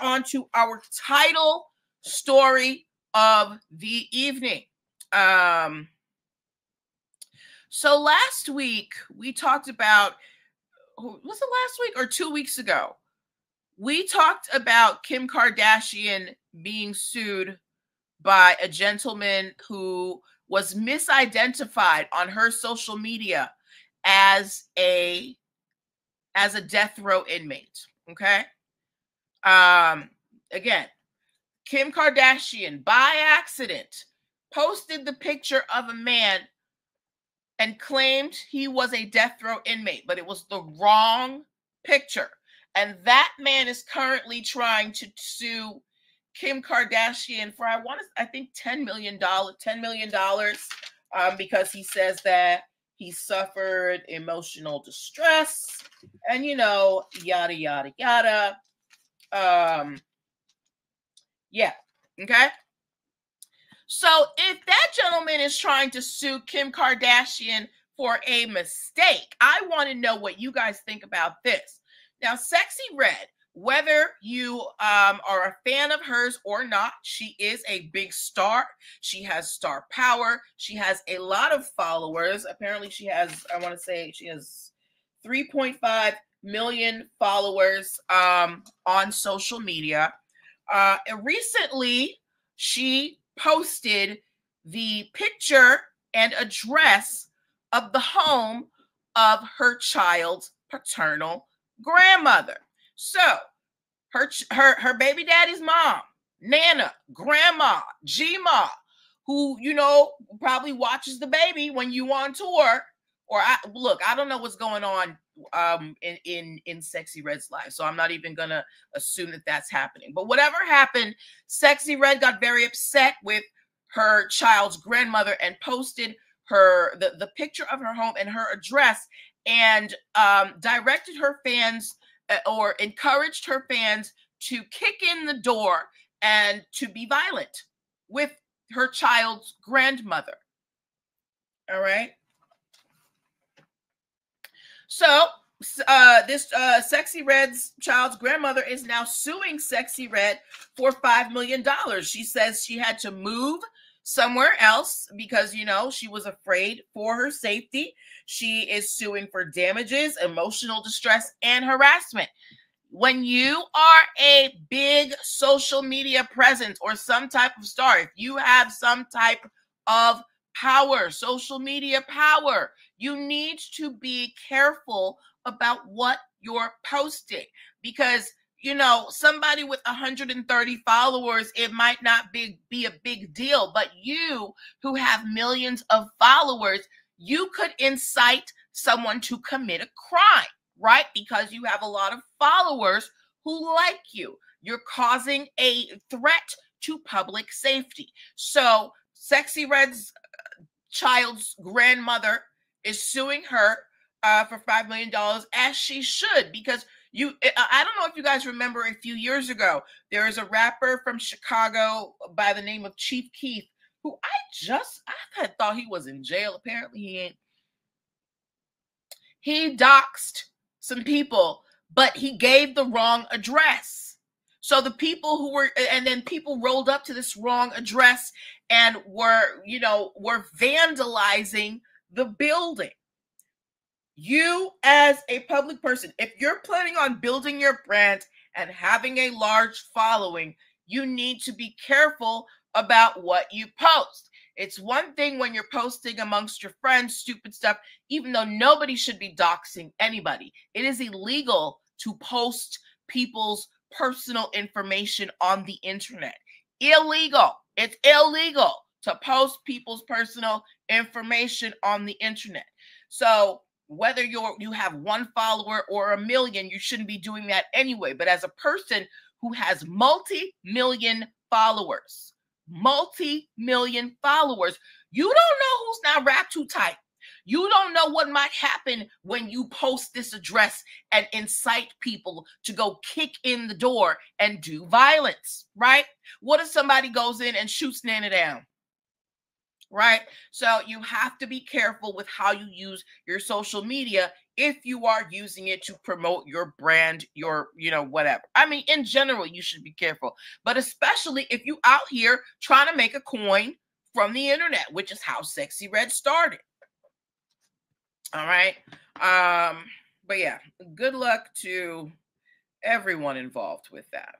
on to our title story of the evening. So last week we talked about, was it last week or 2 weeks ago? We talked about Kim Kardashian being sued by a gentleman who was misidentified on her social media as a death row inmate. Okay. Again, Kim Kardashian by accident posted the picture of a man and claimed he was a death row inmate, but it was the wrong picture. And that man is currently trying to sue Kim Kardashian for, I think $10 million, because he says that he suffered emotional distress and, yada, yada, yada. Yeah. Okay. So if that gentleman is trying to sue Kim Kardashian for a mistake, I want to know what you guys think about this. Now, Sexy Red, whether you are a fan of hers or not, she is a big star. She has star power. She has a lot of followers. Apparently she has, I want to say she has 3.5 million followers on social media. And recently she posted the picture and address of the home of her child's paternal grandmother. So her baby daddy's mom, Nana, grandma, G-Ma, who, probably watches the baby when you on tour. Or I don't know what's going on in Sexy Red's life, so I'm not even gonna assume that that's happening. But whatever happened, Sexy Red got very upset with her child's grandmother and posted the picture of her home and her address, and directed her fans or encouraged her fans to kick in the door and to be violent with her child's grandmother. All right. So this Sexy Red's child's grandmother is now suing Sexy Red for $5 million. She says she had to move somewhere else because, she was afraid for her safety. She is suing for damages, emotional distress, and harassment. When you are a big social media presence or some type of star, if you have some type of power, social media power, you need to be careful about what you're posting, because somebody with 130 followers, it might not be a big deal, but you who have millions of followers, you could incite someone to commit a crime, right? Because you have a lot of followers who like you. You're causing a threat to public safety. So Sexy Red's child's grandmother is suing her for $5 million, as she should, because I don't know if you guys remember a few years ago, there is a rapper from Chicago by the name of Chief Keef, who I had thought he was in jail. Apparently he ain't. He doxed some people, but he gave the wrong address. So the people and then people rolled up to this wrong address and were vandalizing the building. You as a public person, if you're planning on building your brand and having a large following, you need to be careful about what you post. It's one thing when you're posting amongst your friends, stupid stuff, even though nobody should be doxing anybody. It is illegal to post people's personal information on the internet. Illegal. It's illegal to post people's personal information on the internet. So whether you have one follower or a million, you shouldn't be doing that anyway. But as a person who has multi-million followers, you don't know who's now wrapped too tight. You don't know what might happen when you post this address and incite people to go kick in the door and do violence, right? What if somebody goes in and shoots Nana down? Right? So you have to be careful with how you use your social media if you are using it to promote your brand, your, whatever. I mean, in general, you should be careful, but especially if you out here trying to make a coin from the internet, which is how Sexy Red started. All right. But yeah, good luck to everyone involved with that.